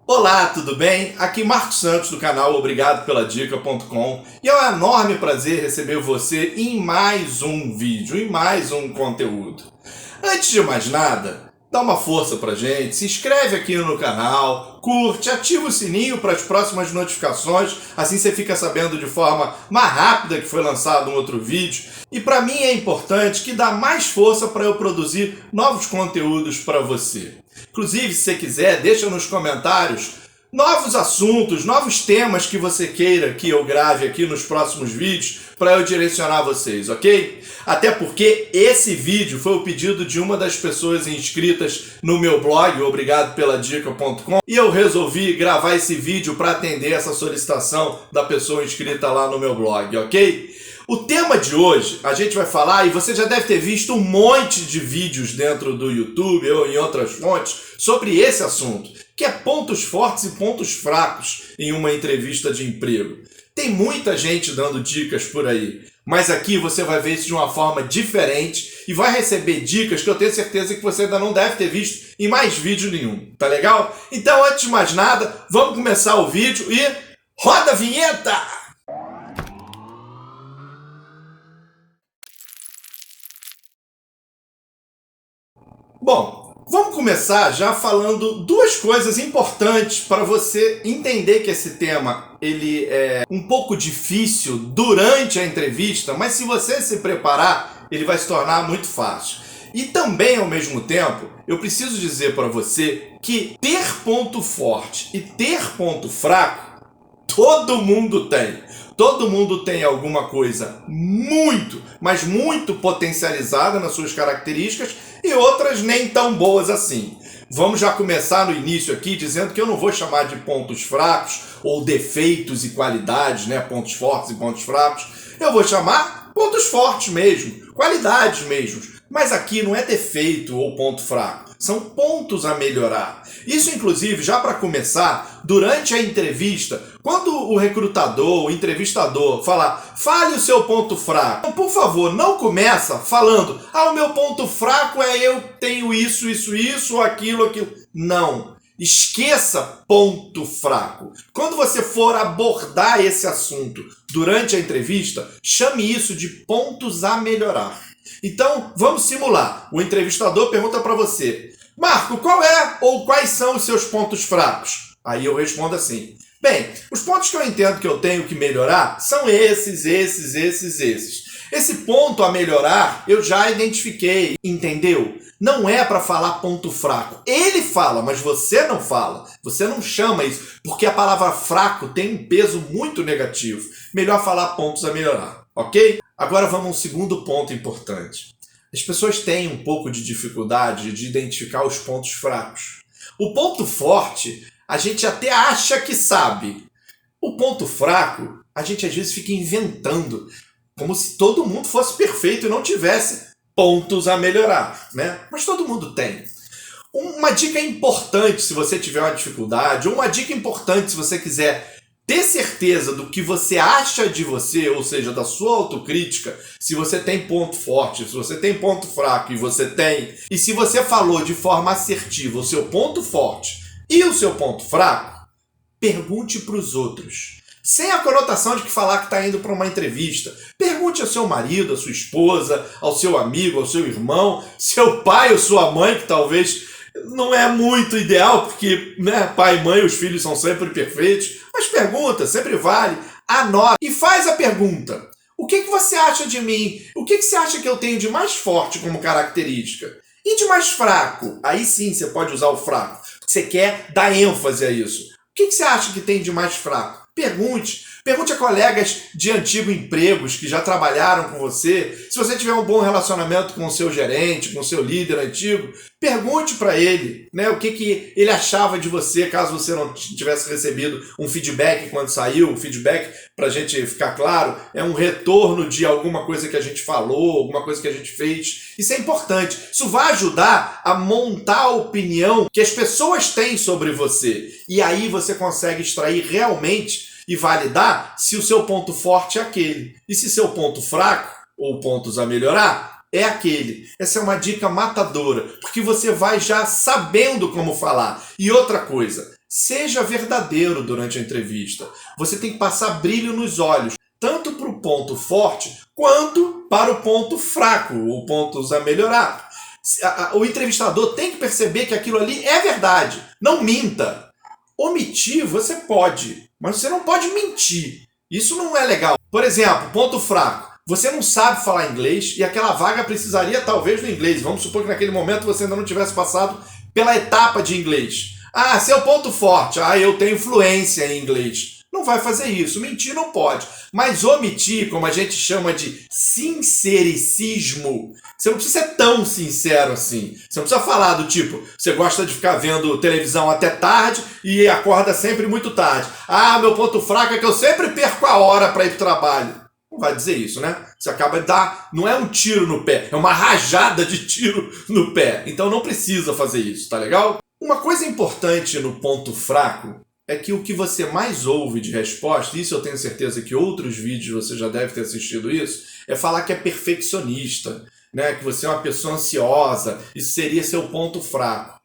Olá, tudo bem? Aqui Marcos Santos do canal Obrigado pela Dica.com e é um enorme prazer receber você em mais um vídeo, em mais um conteúdo. Antes de mais nada, dá uma força pra gente, se inscreve aqui no canal, curte, ativa o sininho para as próximas notificações, assim você fica sabendo de forma mais rápida que foi lançado um outro vídeo. E para mim é importante que dá mais força para eu produzir novos conteúdos para você. Inclusive, se você quiser, deixa nos comentários novos assuntos, novos temas que você queira que eu grave aqui nos próximos vídeos para eu direcionar vocês, ok? Até porque esse vídeo foi o pedido de uma das pessoas inscritas no meu blog, obrigadopeladica.com, e eu resolvi gravar esse vídeo para atender essa solicitação da pessoa inscrita lá no meu blog, ok? O tema de hoje, a gente vai falar, e você já deve ter visto um monte de vídeos dentro do YouTube ou em outras fontes sobre esse assunto, que é pontos fortes e pontos fracos em uma entrevista de emprego. Tem muita gente dando dicas por aí, mas aqui você vai ver isso de uma forma diferente e vai receber dicas que eu tenho certeza que você ainda não deve ter visto em mais vídeo nenhum, tá legal? Então, antes de mais nada, vamos começar o vídeo e roda a vinheta! Bom, vamos começar já falando duas coisas importantes para você entender que esse tema ele é um pouco difícil durante a entrevista, mas se você se preparar, ele vai se tornar muito fácil. E também, ao mesmo tempo, eu preciso dizer para você que ter ponto forte e ter ponto fraco, todo mundo tem. Todo mundo tem alguma coisa muito, mas muito potencializada nas suas características e outras nem tão boas assim. Vamos já começar no início aqui dizendo que eu não vou chamar de pontos fracos ou defeitos e qualidades, né? Pontos fortes e pontos fracos. Eu vou chamar pontos fortes mesmo, qualidades mesmo. Mas aqui não é defeito ou ponto fraco, são pontos a melhorar. Isso, inclusive, já para começar, durante a entrevista, quando o recrutador, o entrevistador falar, fale o seu ponto fraco, então, por favor, não começa falando, o meu ponto fraco é eu tenho isso, aquilo. Não. Esqueça ponto fraco. Quando você for abordar esse assunto durante a entrevista, chame isso de pontos a melhorar. Então, vamos simular. O entrevistador pergunta para você, Marco, qual é ou quais são os seus pontos fracos? Aí eu respondo assim, bem, os pontos que eu entendo que eu tenho que melhorar são esses. Esse ponto a melhorar eu já identifiquei, entendeu? Não é para falar ponto fraco. Ele fala, mas você não fala. Você não chama isso, porque a palavra fraco tem um peso muito negativo. Melhor falar pontos a melhorar, ok? Agora vamos a um segundo ponto importante. As pessoas têm um pouco de dificuldade de identificar os pontos fracos. O ponto forte, a gente até acha que sabe. O ponto fraco, a gente às vezes fica inventando, como se todo mundo fosse perfeito e não tivesse pontos a melhorar, né? Mas todo mundo tem. Uma dica importante se você tiver uma dificuldade, ou uma dica importante se você quiser ter certeza do que você acha de você, ou seja, da sua autocrítica, se você tem ponto forte, se você tem ponto fraco e você tem, e se você falou de forma assertiva o seu ponto forte e o seu ponto fraco, pergunte para os outros. Sem a conotação de que falar que está indo para uma entrevista. Pergunte ao seu marido, à sua esposa, ao seu amigo, ao seu irmão, seu pai ou sua mãe, que talvez não é muito ideal, porque né, pai e mãe, os filhos são sempre perfeitos. Mas pergunta, sempre vale. Anota e faz a pergunta. O que você acha de mim? O que você acha que eu tenho de mais forte como característica? E de mais fraco? Aí sim você pode usar o fraco. Você quer dar ênfase a isso. O que você acha que tem de mais fraco? Pergunte. Pergunte a colegas de antigos empregos que já trabalharam com você. Se você tiver um bom relacionamento com o seu gerente, com o seu líder antigo, pergunte para ele, né, o que ele achava de você, caso você não tivesse recebido um feedback quando saiu. O feedback, para a gente ficar claro, é um retorno de alguma coisa que a gente falou, alguma coisa que a gente fez. Isso é importante. Isso vai ajudar a montar a opinião que as pessoas têm sobre você. E aí você consegue extrair realmente e validar se o seu ponto forte é aquele. E se seu ponto fraco, ou pontos a melhorar, é aquele. Essa é uma dica matadora, porque você vai já sabendo como falar. E outra coisa, seja verdadeiro durante a entrevista. Você tem que passar brilho nos olhos, tanto para o ponto forte, quanto para o ponto fraco, ou pontos a melhorar. O entrevistador tem que perceber que aquilo ali é verdade. Não minta. Omitir você pode, mas você não pode mentir. Isso não é legal. Por exemplo, ponto fraco. Você não sabe falar inglês e aquela vaga precisaria talvez do inglês. Vamos supor que naquele momento você ainda não tivesse passado pela etapa de inglês. Ah, seu ponto forte. Ah, eu tenho fluência em inglês. Não vai fazer isso. Mentir não pode. Mas omitir, como a gente chama de sincericismo, você não precisa ser tão sincero assim. Você não precisa falar do tipo, você gosta de ficar vendo televisão até tarde e acorda sempre muito tarde. Ah, meu ponto fraco é que eu sempre perco a hora para ir para o trabalho. Não vai dizer isso, né? Você acaba de dar, não é um tiro no pé, é uma rajada de tiro no pé. Então não precisa fazer isso, tá legal? Uma coisa importante no ponto fraco é que o que você mais ouve de resposta, isso eu tenho certeza que outros vídeos você já deve ter assistido isso, é falar que é perfeccionista, né? Que você é uma pessoa ansiosa, isso seria seu ponto fraco.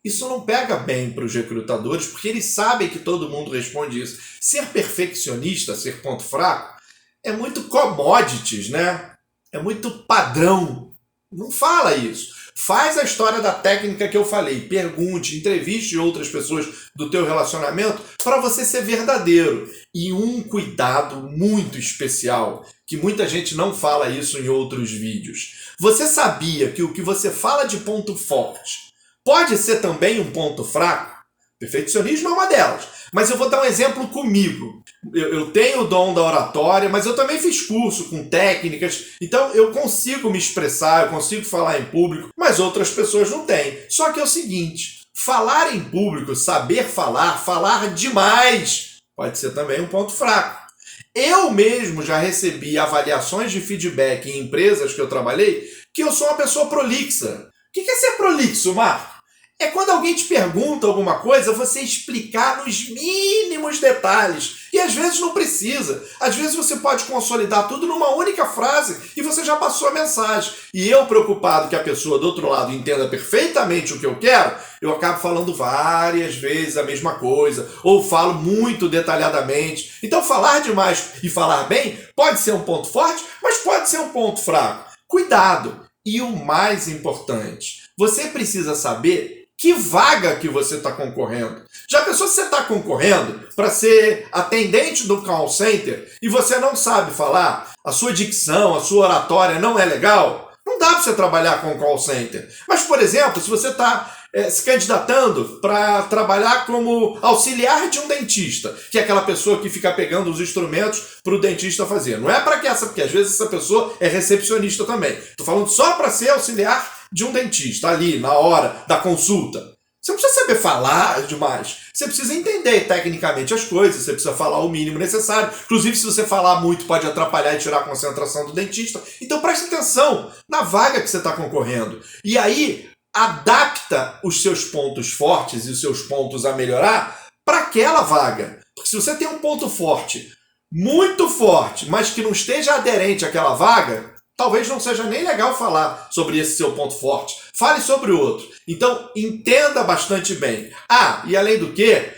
Isso não pega bem para os recrutadores, porque eles sabem que todo mundo responde isso. Ser perfeccionista, ser ponto fraco, é muito commodities, né? É muito padrão. Não fala isso. Faz a história da técnica que eu falei. Pergunte, entreviste outras pessoas do teu relacionamento para você ser verdadeiro. E um cuidado muito especial, que muita gente não fala isso em outros vídeos. Você sabia que o que você fala de ponto forte pode ser também um ponto fraco? Perfeccionismo é uma delas. Mas eu vou dar um exemplo comigo. Eu tenho o dom da oratória, mas eu também fiz curso com técnicas, então eu consigo me expressar, eu consigo falar em público, mas outras pessoas não têm. Só que é o seguinte, falar em público, saber falar, falar demais, pode ser também um ponto fraco. Eu mesmo já recebi avaliações de feedback em empresas que eu trabalhei, que eu sou uma pessoa prolixa. O que é ser prolixo, Marco? É quando alguém te pergunta alguma coisa, você explicar nos mínimos detalhes. E às vezes não precisa. Às vezes você pode consolidar tudo numa única frase e você já passou a mensagem. E eu, preocupado que a pessoa do outro lado entenda perfeitamente o que eu quero, eu acabo falando várias vezes a mesma coisa. Ou falo muito detalhadamente. Então falar demais e falar bem pode ser um ponto forte, mas pode ser um ponto fraco. Cuidado! E o mais importante, você precisa saber que vaga que você está concorrendo. Já pensou se você está concorrendo para ser atendente do call center e você não sabe falar, a sua dicção, a sua oratória não é legal? Não dá para você trabalhar com call center. Mas, por exemplo, se você está se candidatando para trabalhar como auxiliar de um dentista, que é aquela pessoa que fica pegando os instrumentos para o dentista fazer. Não é para que porque às vezes essa pessoa é recepcionista também. Estou falando só para ser auxiliar de um dentista, ali, na hora da consulta. Você não precisa saber falar demais. Você precisa entender tecnicamente as coisas, você precisa falar o mínimo necessário. Inclusive, se você falar muito, pode atrapalhar e tirar a concentração do dentista. Então, preste atenção na vaga que você está concorrendo. E aí, adapta os seus pontos fortes e os seus pontos a melhorar para aquela vaga. Porque se você tem um ponto forte, muito forte, mas que não esteja aderente àquela vaga, talvez não seja nem legal falar sobre esse seu ponto forte. Fale sobre o outro. Então, entenda bastante bem. Ah, e além do que,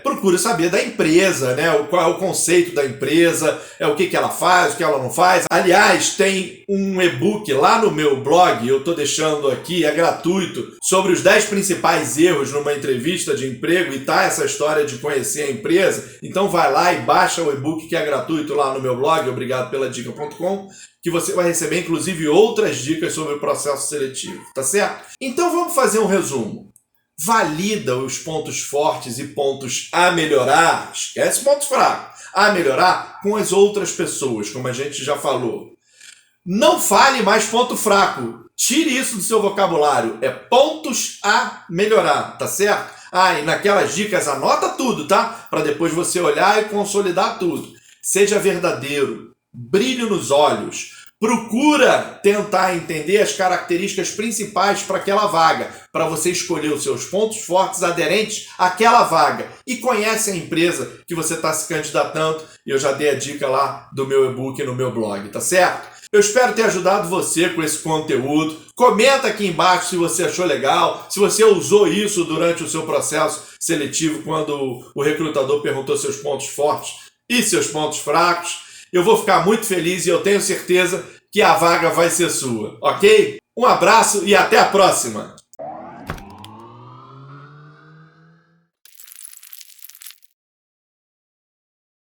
procure saber da empresa, né? Qual é o conceito da empresa, o que ela faz, o que ela não faz. Aliás, tem um e-book lá no meu blog, eu estou deixando aqui, é gratuito, sobre os 10 principais erros numa entrevista de emprego, e tá essa história de conhecer a empresa. Então vai lá e baixa o e-book que é gratuito lá no meu blog, obrigadoPeladica.com, que você vai receber, inclusive, outras dicas sobre o processo seletivo, tá certo? Então vamos fazer um resumo. Valida os pontos fortes e pontos a melhorar, esquece pontos fracos, a melhorar com as outras pessoas, como a gente já falou. Não fale mais ponto fraco, tire isso do seu vocabulário, é pontos a melhorar, tá certo? Ah, e naquelas dicas anota tudo, tá? Para depois você olhar e consolidar tudo. Seja verdadeiro. Brilho nos olhos. Procura tentar entender as características principais para aquela vaga, para você escolher os seus pontos fortes aderentes àquela vaga. E conhece a empresa que você está se candidatando. E eu já dei a dica lá do meu e-book no meu blog, tá certo? Eu espero ter ajudado você com esse conteúdo. Comenta aqui embaixo se você achou legal, se você usou isso durante o seu processo seletivo, quando o recrutador perguntou seus pontos fortes e seus pontos fracos. Eu vou ficar muito feliz e eu tenho certeza que a vaga vai ser sua, ok? Um abraço e até a próxima!